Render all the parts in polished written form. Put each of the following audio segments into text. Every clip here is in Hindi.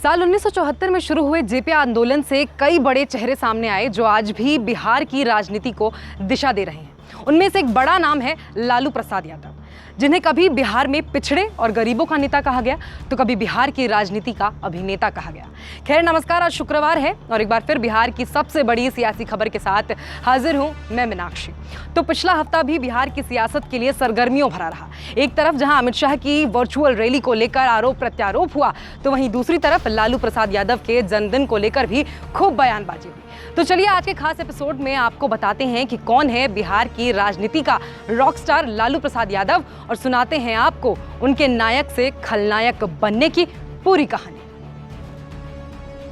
साल 1974 में शुरू हुए जेपी आंदोलन से कई बड़े चेहरे सामने आए जो आज भी बिहार की राजनीति को दिशा दे रहे हैं। उनमें से एक बड़ा नाम है लालू प्रसाद यादव, जिन्हें कभी बिहार में पिछड़े और गरीबों का नेता कहा गया तो कभी बिहार की राजनीति का अभिनेता कहा गया। खैर नमस्कार, आज शुक्रवार है और एक बार फिर बिहार की सबसे बड़ी सियासी खबर के साथ हाजिर हूं मैं मीनाक्षी। तो पिछला हफ्ता भी बिहार की सियासत के लिए सरगर्मियों भरा रहा। एक तरफ जहां अमित शाह की वर्चुअल रैली को लेकर आरोप प्रत्यारोप हुआ तो वहीं दूसरी तरफ लालू प्रसाद यादव के जन्मदिन को लेकर भी खूब बयानबाजी हुई। तो चलिए आज के खास एपिसोड में आपको बताते हैं कि कौन है बिहार की राजनीति का रॉकस्टार लालू प्रसाद यादव और सुनाते हैं आपको उनके नायक से खलनायक बनने की पूरी कहानी।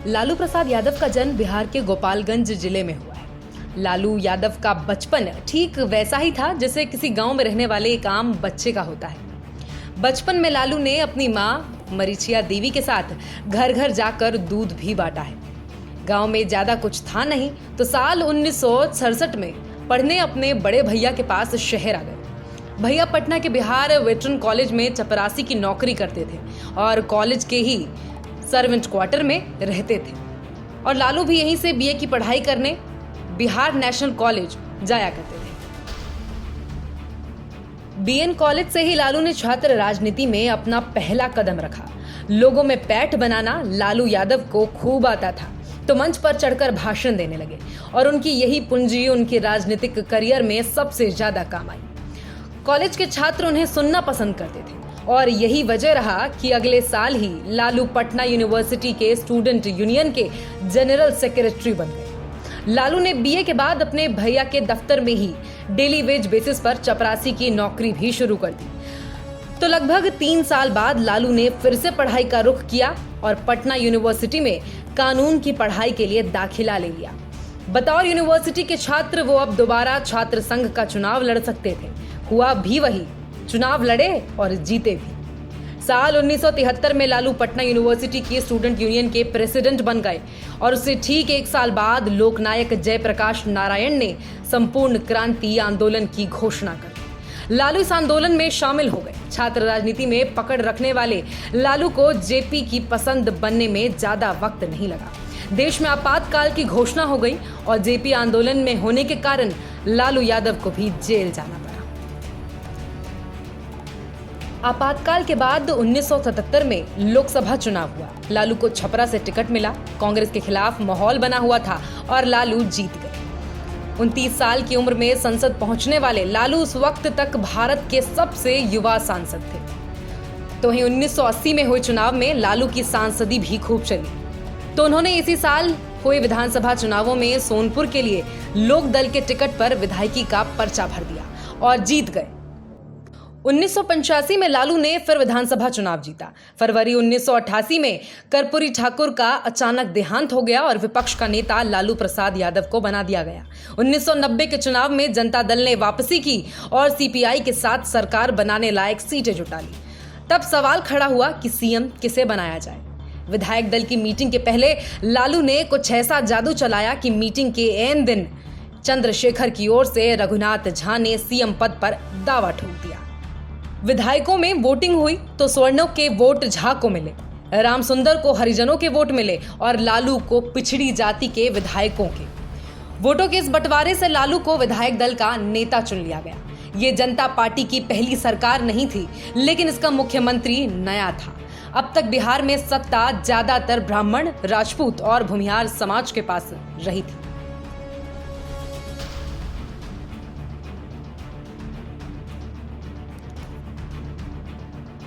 लालू प्रसाद यादव का जन्म बिहार के गोपालगंज जिले में हुआ है। लालू यादव का बचपन ठीक वैसा ही था जैसे किसी गांव में रहने वाले एक आम बच्चे का होता है। बचपन में लालू ने अपनी माँ मरीचिया देवी के साथ घर घर जाकर दूध भी बांटा है। गांव में ज्यादा कुछ था नहीं तो साल 1967 में पढ़ने अपने बड़े भैया के पास शहर आ गए। भैया पटना के बिहार वेटरन कॉलेज में चपरासी की नौकरी करते थे और कॉलेज के ही सर्वेंट क्वार्टर में रहते थे और लालू भी यहीं से बीए की पढ़ाई करने बिहार नेशनल कॉलेज जाया करते थे। बीएन कॉलेज से ही लालू ने छात्र राजनीति में अपना पहला कदम रखा। लोगों में पैठ बनाना लालू यादव को खूब आता था तो मंच पर चढ़कर भाषण देने लगे और उनकी यही पूंजी उनके राजनीतिक करियर में सबसे ज्यादा काम आई। कॉलेज के छात्र उन्हें सुनना पसंद करते थे और यही वजह रहा कि अगले साल ही लालू पटना यूनिवर्सिटी के स्टूडेंट यूनियन के जनरल सेक्रेटरी बन गए। लालू ने बीए के बाद अपने भैया के दफ्तर में ही डेली वेज बेसिस पर चपरासी की नौकरी भी शुरू कर दी। तो लगभग 3 साल बाद लालू ने फिर से पढ़ाई का रुख किया और पटना यूनिवर्सिटी में कानून की पढ़ाई के लिए दाखिला ले लिया। बतौर यूनिवर्सिटी के छात्र वो अब दोबारा छात्र संघ का चुनाव लड़ सकते थे। हुआ भी वही, चुनाव लड़े और जीते भी। साल 1973 में लालू पटना यूनिवर्सिटी की स्टूडेंट यूनियन के प्रेसिडेंट बन गए और उससे ठीक 1 साल बाद लोकनायक जयप्रकाश नारायण ने संपूर्ण क्रांति आंदोलन की घोषणा कर दी। लालू इस आंदोलन में शामिल हो गए। छात्र राजनीति में पकड़ रखने वाले लालू को जेपी की पसंद बनने में ज्यादा वक्त नहीं लगा। देश में आपातकाल की घोषणा हो गई और जेपी आंदोलन में होने के कारण लालू यादव को भी जेल जाना पड़ा। आपातकाल के बाद 1977 में लोकसभा चुनाव हुआ। लालू को छपरा से टिकट मिला। कांग्रेस के खिलाफ माहौल बना हुआ था और लालू जीत गए। 29 साल की उम्र में संसद पहुंचने वाले लालू उस वक्त तक भारत के सबसे युवा सांसद थे। तो वहीं 1980 में हुए चुनाव में लालू की सांसदी भी खूब चली। तो उन्होंने इसी साल हुए विधानसभा चुनावों में सोनपुर के लिए लोक दल के टिकट पर विधायकी का पर्चा भर दिया और जीत गए। 1985 में लालू ने फिर विधानसभा चुनाव जीता। फरवरी 1988 में कर्पूरी ठाकुर का अचानक देहांत हो गया और विपक्ष का नेता लालू प्रसाद यादव को बना दिया गया। 1990 के चुनाव में जनता दल ने वापसी की और सीपीआई के साथ सरकार बनाने लायक सीटें जुटा ली। तब सवाल खड़ा हुआ कि सीएम किसे बनाया जाए। विधायक दल की मीटिंग के पहले लालू ने कुछ ऐसा जादू चलाया कि मीटिंग के ऐन दिन चंद्रशेखर की ओर से रघुनाथ झा ने सीएम पद पर दावा ठोक दिया। विधायकों में वोटिंग हुई तो स्वर्णों के वोट झा को मिले, रामसुंदर को हरिजनों के वोट मिले और लालू को पिछड़ी जाति के विधायकों के वोटों के इस बंटवारे से लालू को विधायक दल का नेता चुन लिया गया। ये जनता पार्टी की पहली सरकार नहीं थी, लेकिन इसका मुख्यमंत्री नया था। अब तक बिहार में सत्ता ज्यादातर ब्राह्मण, राजपूत और भूमिहार समाज के पास रही थी।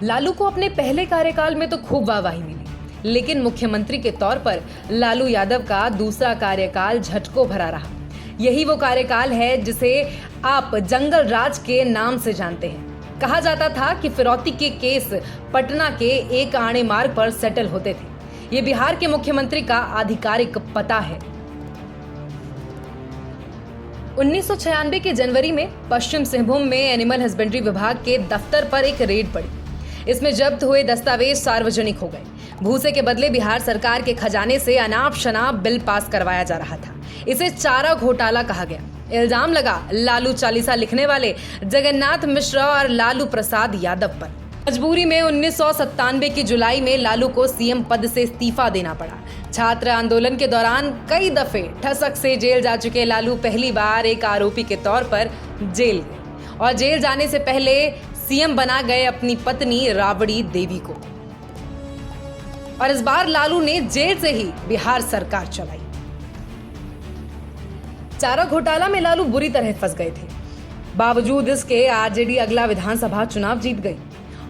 लालू को अपने पहले कार्यकाल में तो खूब वाहवाही मिली, लेकिन मुख्यमंत्री के तौर पर लालू यादव का दूसरा कार्यकाल झटकों भरा रहा। यही वो कार्यकाल है जिसे आप जंगल राज के नाम से जानते हैं। कहा जाता था कि फिरौती के केस पटना के एक आणे मार्ग पर सेटल होते थे। ये बिहार के मुख्यमंत्री का आधिकारिक पता है। 1996 के जनवरी में पश्चिम सिंहभूम में एनिमल हस्बेंड्री विभाग के दफ्तर पर एक रेड पड़ी। इसमें जब्त हुए दस्तावेज सार्वजनिक हो गए। भूसे के बदले बिहार सरकार के खजाने से अनाप शनाप बिल पास करवाया जा रहा था। इसे चारा घोटाला कहा गया। इल्जाम लगा लालू चालीसा लिखने वाले जगन्नाथ मिश्रा और लालू प्रसाद यादव पर। मजबूरी में 1997 की जुलाई में लालू को सीएम पद से इस्तीफा देना पड़ा। छात्र आंदोलन के दौरान कई दफे ठसक से जेल जा चुके लालू पहली बार एक आरोपी के तौर पर जेल गए और जेल जाने से पहले सीएम बना गए अपनी पत्नी राबड़ी देवी को। और इस बार लालू ने जेल से ही बिहार सरकार चलाई। चारा घोटाला में लालू बुरी तरह फंस गए थे। बावजूद इसके आरजेडी अगला विधानसभा चुनाव जीत गई।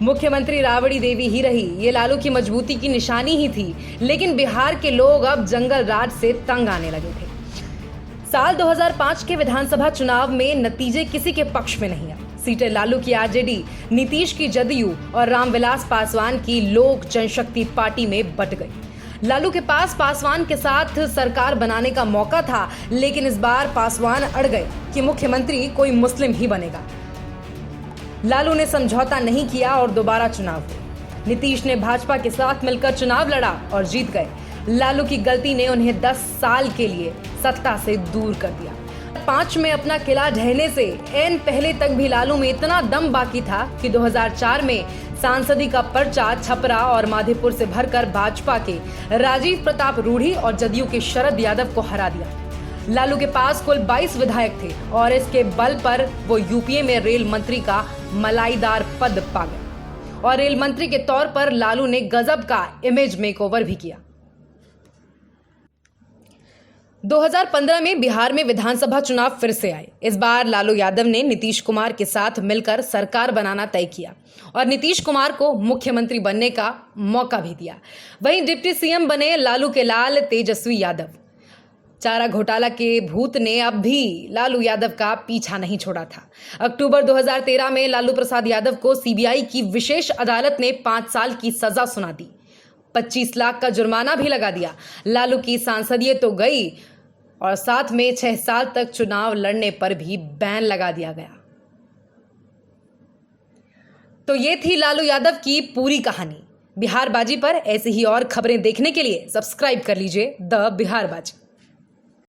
मुख्यमंत्री राबड़ी देवी ही रही। ये लालू की मजबूती की निशानी ही थी। लेकिन बिहार के लोग अब जंगल राज से तंग आने लगे थे। साल 2005 के विधानसभा चुनाव में नतीजे किसी के पक्ष में नहीं आए। सीटें लालू की आरजेडी, नीतीश की जदयू और रामविलास पासवान की लोक जनशक्ति पार्टी में बट गई। लालू के पास पासवान के साथ सरकार बनाने का मौका था, लेकिन इस बार पासवान अड़ गए कि मुख्यमंत्री कोई मुस्लिम ही बनेगा। लालू ने समझौता नहीं किया और दोबारा चुनाव हुए। नीतीश ने भाजपा के साथ मिलकर चुनाव लड़ा और जीत गए। लालू की गलती ने उन्हें 10 साल के लिए सत्ता से दूर कर दिया। 5 में अपना किला ढहने से एन पहले तक भी लालू में इतना दम बाकी था कि 2004 में सांसदी का पर्चा छपरा और माधेपुर से भरकर भाजपा के राजीव प्रताप रूढ़ी और जदयू के शरद यादव को हरा दिया। लालू के पास कुल 22 विधायक थे और इसके बल पर वो यूपीए में रेल मंत्री का मलाईदार पद पा गए और रेल मंत्री के तौर पर लालू ने गजब का इमेज मेकओवर भी किया। 2015 में बिहार में विधानसभा चुनाव फिर से आए। इस बार लालू यादव ने नीतीश कुमार के साथ मिलकर सरकार बनाना तय किया और नीतीश कुमार को मुख्यमंत्री बनने का मौका भी दिया। वहीं डिप्टी सीएम बने लालू के लाल तेजस्वी यादव। चारा घोटाला के भूत ने अब भी लालू यादव का पीछा नहीं छोड़ा था। अक्टूबर 2013 में लालू प्रसाद यादव को सीबीआई की विशेष अदालत ने 5 साल की सजा सुना दी। 25 लाख का जुर्माना भी लगा दिया। लालू की सांसदीयत तो गई और साथ में 6 साल तक चुनाव लड़ने पर भी बैन लगा दिया गया। तो ये थी लालू यादव की पूरी कहानी। बिहार बाजी पर ऐसी ही और खबरें देखने के लिए सब्सक्राइब कर लीजिए द बिहार बाजी।